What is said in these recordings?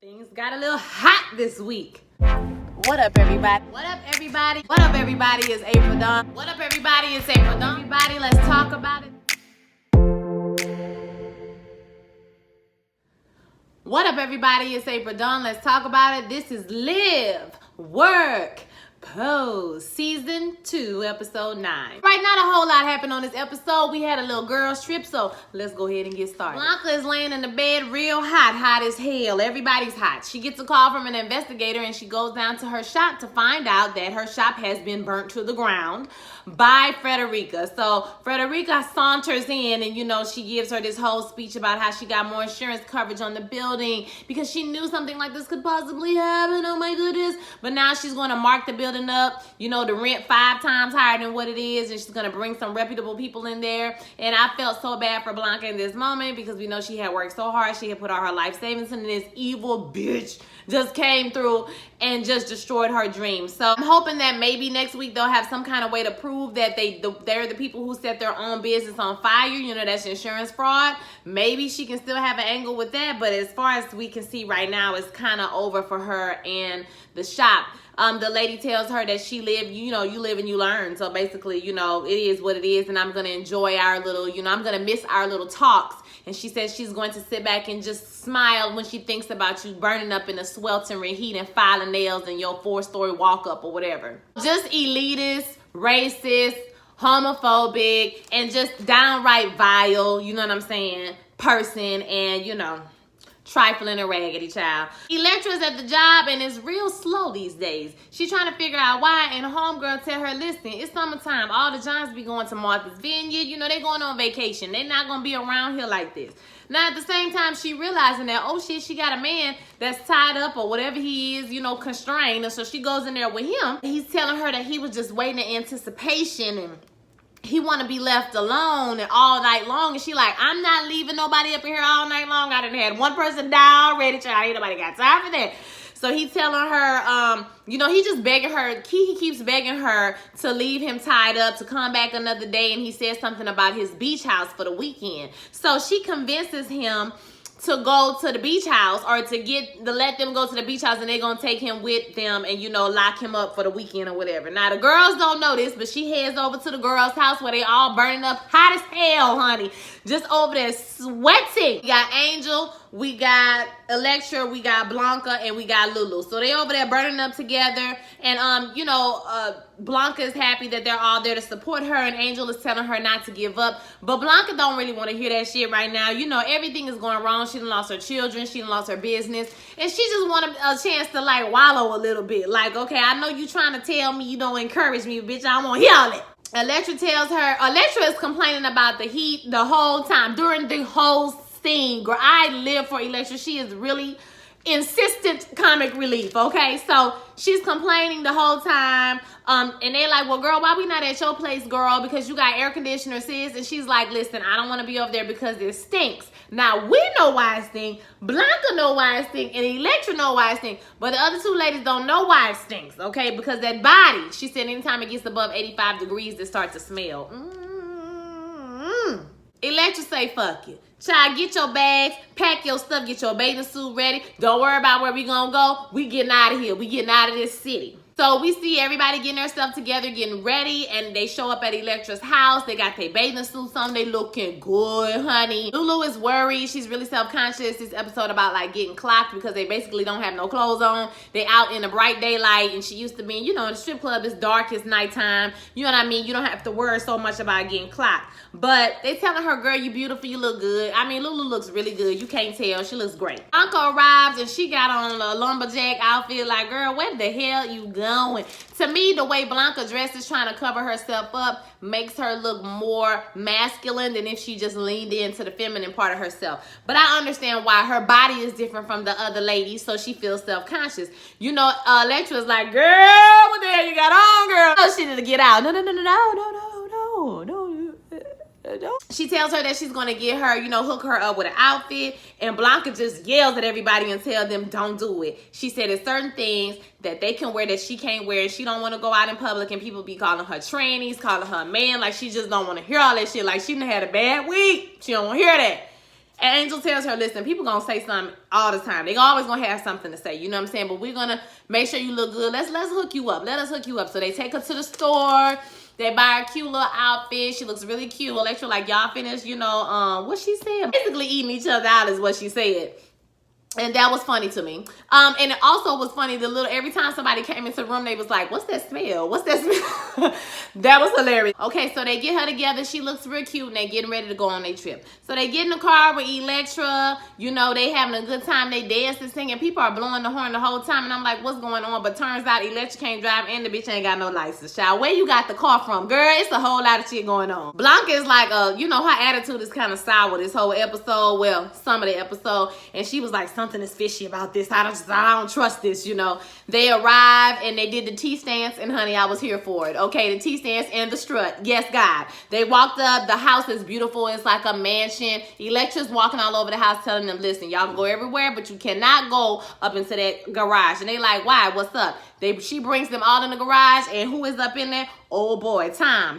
Things got a little hot this week. What up, everybody? What up, everybody? What up, everybody? It's April Dawn. What up, everybody? It's April Dawn. Everybody, let's talk about it. What up, everybody? It's April Dawn. Let's talk about it. This is Live, Work, Pose, Season 2, Episode 9. Right, not a whole lot happened on this episode. We had a little girls trip, so let's go ahead and get started. Blanca is laying in the bed real hot as hell. Everybody's hot. She gets a call from an investigator, and she goes down to her shop to find out that her shop has been burnt to the ground by Frederica. So Frederica saunters in, and she gives her this whole speech about how she got more insurance coverage on the building because she knew something like this could possibly happen. Oh my goodness. But now she's going to mark the building up, the rent 5 times higher than what it is, and she's going to bring some reputable people in there. And I felt so bad for Blanca in this moment because we know she had worked so hard. She had put all her life savings in, this evil bitch just came through and just destroyed her dreams. So I'm hoping that maybe next week they'll have some kind of way to prove that they're the people who set their own business on fire. That's insurance fraud. Maybe she can still have an angle with that, but as far as we can see right now, it's kind of over for her and the shop. The lady tells her that she lived, you live and you learn. So basically, it is what it is, and I'm going to enjoy our little, I'm going to miss our little talks. And she says she's going to sit back and just smile when she thinks about you burning up in a sweltering heat and filing nails in your 4-story walk-up or whatever. Just elitist, racist, homophobic, and just downright vile, you know what I'm saying, person, and, trifling and raggedy child. Electra's at the job and is real slow these days. She's trying to figure out why, and homegirl tell her, listen, it's summertime. All the Johns be going to Martha's Vineyard. They going on vacation. They not going to be around here like this. Now, at the same time, she realizing that, oh shit, she got a man that's tied up or whatever he is, constrained. And so she goes in there with him. He's telling her that he was just waiting in anticipation and he want to be left alone and all night long. And she like, I'm not leaving nobody up in here all night long. I done had one person die already, child. Ain't nobody got time for that. So he's telling her, he just begging her. He keeps begging her to leave him tied up, to come back another day. And he says something about his beach house for the weekend. So she convinces him to go to the beach house, or to let them go to the beach house, and they're gonna take him with them and lock him up for the weekend or whatever. Now the girls don't know this, but she heads over to the girls' house where they all burning up hot as hell, honey. Just over there sweating. We got Angel, we got Electra, we got Blanca, and we got Lulu. So they over there burning up together, and Blanca is happy that they're all there to support her, and Angel is telling her not to give up. But Blanca don't really want to hear that shit right now. Everything is going wrong. She done lost her children. She done lost her business. And she just want a chance to, wallow a little bit. Like, okay, I know you trying to tell me you don't encourage me, bitch. I won't hear all it. Electra is complaining about the heat the whole time, during the whole scene. Girl, I live for Electra. She is really insistent comic relief, okay? So she's complaining the whole time, and they're like, well, girl, why we not at your place, girl? Because you got air conditioner, sis. And she's like, listen, I don't want to be over there because it stinks. Now, we know why it stinks. Blanca know why it stinks, and Electra know why it stinks. But the other 2 ladies don't know why it stinks, okay? Because that body, she said anytime it gets above 85 degrees, it starts to smell. Electra say, fuck it. Child, get your bags, pack your stuff, get your bathing suit ready. Don't worry about where we gonna go. We getting out of here. We getting out of this city. So we see everybody getting their stuff together, getting ready, and they show up at Electra's house. They got their bathing suits on. They looking good, honey. Lulu is worried. She's really self-conscious this episode about getting clocked because they basically don't have no clothes on. They out in the bright daylight, and she used to be, in the strip club, it's dark, it's nighttime. You know what I mean? You don't have to worry so much about getting clocked. But they telling her, girl, you beautiful, you look good. I mean, Lulu looks really good. You can't tell. She looks great. Uncle arrives, and she got on a lumberjack outfit. Like, girl, where the hell you going? To me, the way Blanca dresses, trying to cover herself up, makes her look more masculine than if she just leaned into the feminine part of herself. But I understand why. Her body is different from the other ladies, so she feels self-conscious. Electra's like, girl, what the hell you got on, girl? Oh, she need to get out. No. She tells her that she's going to get her, hook her up with an outfit. And Blanca just yells at everybody and tell them, don't do it. She said there's certain things that they can wear that she can't wear. She don't want to go out in public and people be calling her trannies, calling her a man. Like, she just don't want to hear all that shit. Like, she done had a bad week. She don't want to hear that. And Angel tells her, listen, people gonna say something all the time. They always gonna have something to say, you know what I'm saying? But we're gonna make sure you look good. Let's hook you up. Let us hook you up. So they take her to the store. They buy her a cute little outfit. She looks really cute. Electra like, y'all finished, you know, what she said? Basically eating each other out is what she said. And that was funny to me. And it also was funny, every time somebody came into the room, they was like, what's that smell? What's that smell? That was hilarious. Okay, so they get her together. She looks real cute, and they getting ready to go on their trip. So they get in the car with Electra. You know, they having a good time. They dancing, singing. People are blowing the horn the whole time. And I'm like, what's going on? But turns out Electra can't drive, and the bitch ain't got no license. Child, where you got the car from? Girl, it's a whole lot of shit going on. Blanca is like, you know, her attitude is kind of sour this whole episode. Well, some of the episode. And she was like, something is fishy about this. I don't trust this, you know. They arrived and they did the T-stance, and honey, I was here for it. Okay, the T-stance and the strut. Yes, God. They walked up. The house is beautiful. It's like a mansion. Electra's walking all over the house telling them, listen, y'all can go everywhere, but you cannot go up into that garage. And they like, why? What's up? She brings them all in the garage, and who is up in there? Oh boy,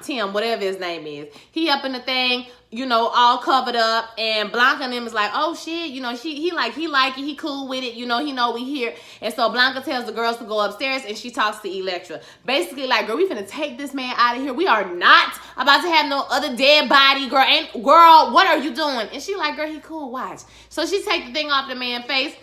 Tim, whatever his name is. He up in the thing, you know, all covered up, and Blanca and them is like, oh shit, you know, he like it, he cool with it, you know, he know we here. And so Blanca tells the girls to go upstairs, and she talks to Electra. Basically like, girl, we finna take this man out of here. We are not about to have no other dead body, girl. And girl, what are you doing? And she like, girl, he cool, watch. So she take the thing off the man's face.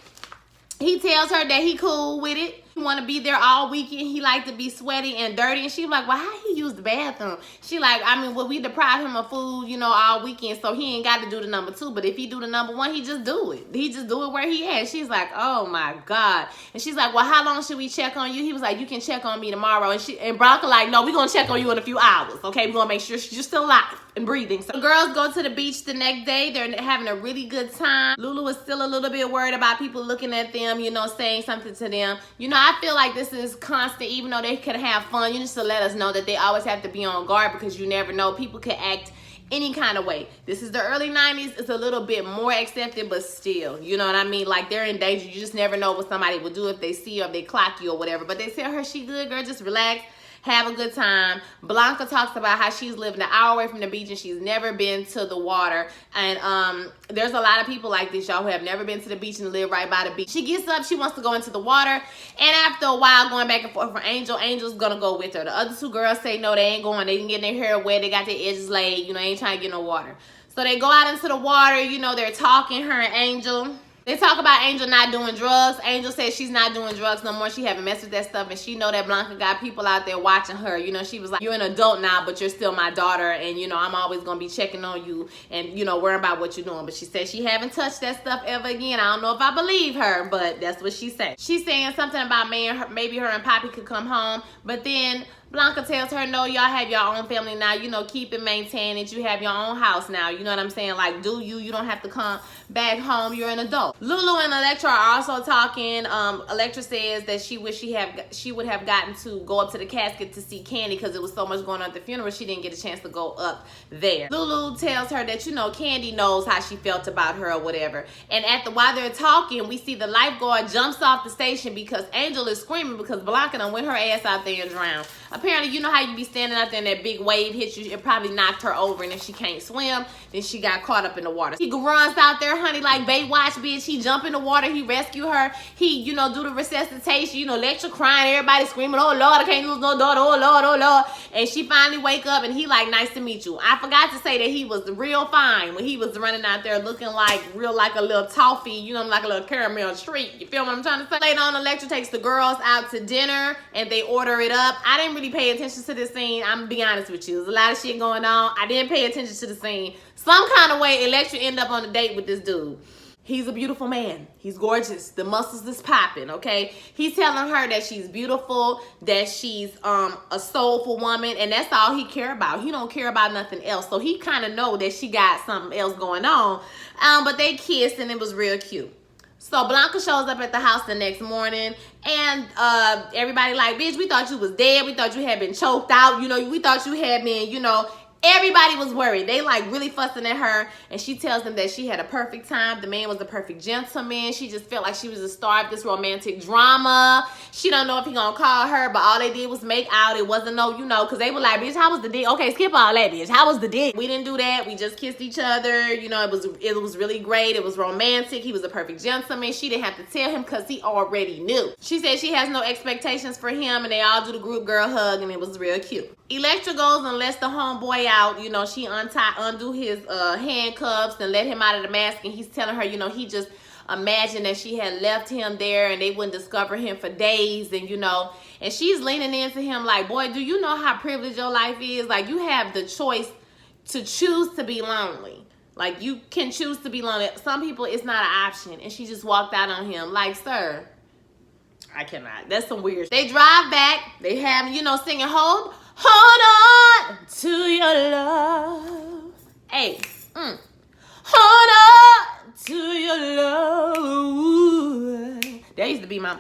He tells her that he cool with it. He want to be there all weekend. He like to be sweaty and dirty. And she like, well, how he use the bathroom? She like, I mean, well, we deprive him of food, you know, all weekend. So he ain't got to do the number 2. But if he do the number 1, he just do it. He just do it where he at. She's like, oh my God. And she's like, well, how long should we check on you? He was like, you can check on me tomorrow. And Bronca like, no, we going to check on you in a few hours. Okay, we going to make sure you're still alive and breathing. So the girls go to the beach the next day. They're having a really good time. Lulu is still a little bit worried about people looking at them, you know, saying something to them. You know, I feel like this is constant. Even though they can have fun, you just to let us know that they always have to be on guard, because you never know. People can act any kind of way. This is the early 90s. It's a little bit more accepted, but still, you know what I mean? Like, they're in danger. You just never know what somebody will do if they see you or if they clock you or whatever. But they tell her she good, girl, just relax. Have a good time. Blanca talks about how she's living an hour away from the beach and she's never been to the water. And there's a lot of people like this, y'all, who have never been to the beach and live right by the beach. She gets up, she wants to go into the water. And after a while, going back and forth for Angel's gonna go with her. The other 2 girls say no, they ain't going. They didn't get their hair wet. They got their edges laid. You know, they ain't trying to get no water. So they go out into the water. You know, they're talking, her and Angel. They talk about Angel not doing drugs. Angel says she's not doing drugs no more. She haven't messed with that stuff, and she know that Blanca got people out there watching her. You know, she was like, you're an adult now, but you're still my daughter, and, you know, I'm always going to be checking on you and, you know, worrying about what you're doing. But she said she haven't touched that stuff ever again. I don't know if I believe her, but that's what she said. She's saying something about maybe her and Poppy could come home, but then Blanca tells her, no, y'all have your own family now. You know, keep it, maintain it. You have your own house now. You know what I'm saying? Like, you don't have to come back home. You're an adult. Lulu and Electra are also talking. Electra says that she wish she would have gotten to go up to the casket to see Candy, because it was so much going on at the funeral. She didn't get a chance to go up there. Lulu tells her that, you know, Candy knows how she felt about her or whatever. And while they're talking, we see the lifeguard jumps off the station because Angel is screaming because Blanca done went her ass out there and drowned. Apparently, you know how you be standing out there and that big wave hits you, it probably knocked her over, and if she can't swim, then she got caught up in the water. He runs out there, honey, like Baywatch, bitch. He jump in the water, he rescue her, he, you know, do the resuscitation, you know, Electra crying, everybody screaming, oh Lord, I can't lose no daughter, oh Lord, oh Lord. And she finally wake up, and he like, nice to meet you. I forgot to say that he was real fine when he was running out there looking like like a little toffee, you know, like a little caramel treat. You feel what I'm trying to say? Later on, Electra takes the girls out to dinner, and they order it up. I didn't really pay attention to this scene. I'm gonna be honest with you. There's a lot of shit going on. I didn't pay attention to the scene. Some kind of way, Electra ended up on a date with this dude. He's a beautiful man. He's gorgeous. The muscles is popping, okay? He's telling her that she's beautiful, that she's a soulful woman, and that's all he care about. He don't care about nothing else. So he kind of know that she got something else going on. But they kissed, and it was real cute. So Blanca shows up at the house the next morning, and everybody like, bitch, we thought you was dead. We thought you had been choked out. You know, we thought you had been, you know, Everybody was worried. They like really fussing at her, and she tells them that she had a perfect time. The man was a perfect gentleman. She just felt like she was the star of this romantic drama. She don't know if he gonna call her, but all they did was make out. It wasn't no, you know, because they were like, bitch, how was the dick? Okay, skip all that, bitch. How was the dick? We didn't do that. We just kissed each other. You know, it was really great. It was romantic. He was a perfect gentleman. She didn't have to tell him because he already knew. She said she has no expectations for him, and they all do the group girl hug, and it was real cute. Electra goes and lets the homeboy out. You know, she undo his handcuffs and let him out of the mask, and he's telling her, you know, he just imagined that she had left him there and they wouldn't discover him for days, and you know, and she's leaning into him like, boy, do you know how privileged your life is? Like, you have the choice to choose to be lonely. Like, you can choose to be lonely. Some people, it's not an option. And she just walked out on him like, sir, I cannot. That's some weird. They drive back. They have, you know, singing hold on to your love. Hey, hold on to your love. That used to be my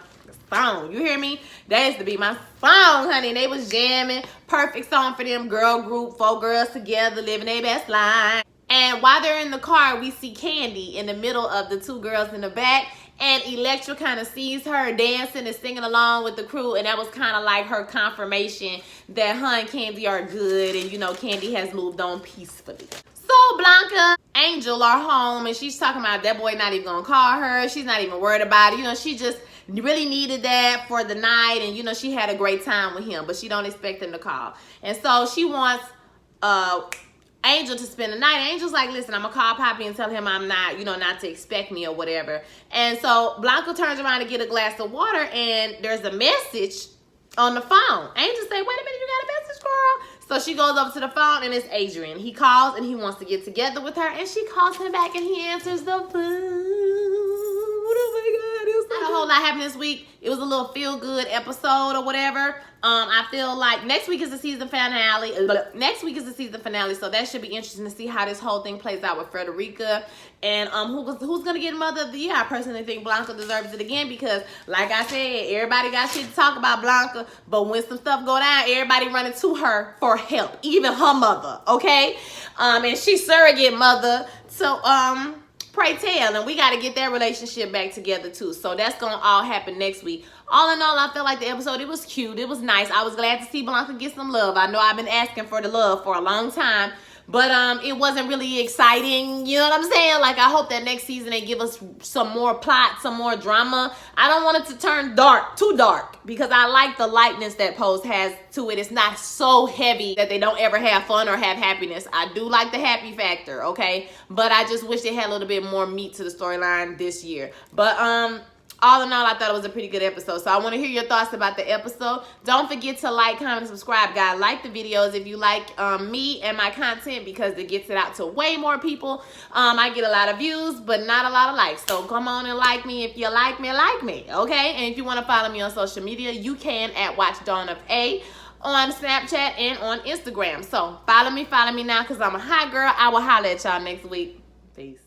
song. You hear me? That used to be my song, honey. They was jamming. Perfect song for them. Girl group, 4 girls together, living their best life. And while they're in the car, we see Candy in the middle of the 2 girls in the back. And Electra kind of sees her dancing and singing along with the crew. And that was kind of like her confirmation that her and Candy are good. And, you know, Candy has moved on peacefully. So Blanca, Angel are home. And she's talking about that boy not even going to call her. She's not even worried about it. You know, she just really needed that for the night. And, you know, she had a great time with him. But she don't expect him to call. And so she wants Angel to spend the night. Angel's like, listen, I'm gonna call Poppy and tell him I'm not, you know, not to expect me or whatever. And so Blanca turns around to get a glass of water, and there's a message on the phone. Angel say, wait a minute, you got a message, girl? So she goes over to the phone, and it's Adrian. He calls, and he wants to get together with her, and she calls him back, and he answers the phone. Oh my God, it was so not a whole lot happened this week. It was a little feel-good episode or whatever. I feel like next week is the season finale. So that should be interesting to see how this whole thing plays out with Frederica. And who's gonna get Mother of the Year? I personally think Blanca deserves it again because, like I said, everybody got shit to talk about Blanca. But when some stuff go down, everybody running to her for help, even her mother. Okay, and she's surrogate mother. So pray tell, and we got to get that relationship back together too. So that's gonna all happen next week. All in all, I feel like the episode, it was cute, it was nice. I was glad to see Blanca get some love. I know I've been asking for the love for a long time, but it wasn't really exciting. You know what I'm saying? Like, I hope that next season they give us some more plot, some more drama. I don't want it to turn dark, too dark, because I like the lightness that Pose has to it. It's not so heavy that they don't ever have fun or have happiness. I do like the happy factor, okay? But I just wish they had a little bit more meat to the storyline this year. But all in all, I thought it was a pretty good episode. So I want to hear your thoughts about the episode. Don't forget to like, comment, and subscribe, guys. Like the videos if you like me and my content, because it gets it out to way more people. I get a lot of views, but not a lot of likes. So come on and like me if you like me, okay? And if you want to follow me on social media, you can at Watch Dawn of A on Snapchat and on Instagram. So follow me now, because I'm a hot girl. I will holler at y'all next week. Peace.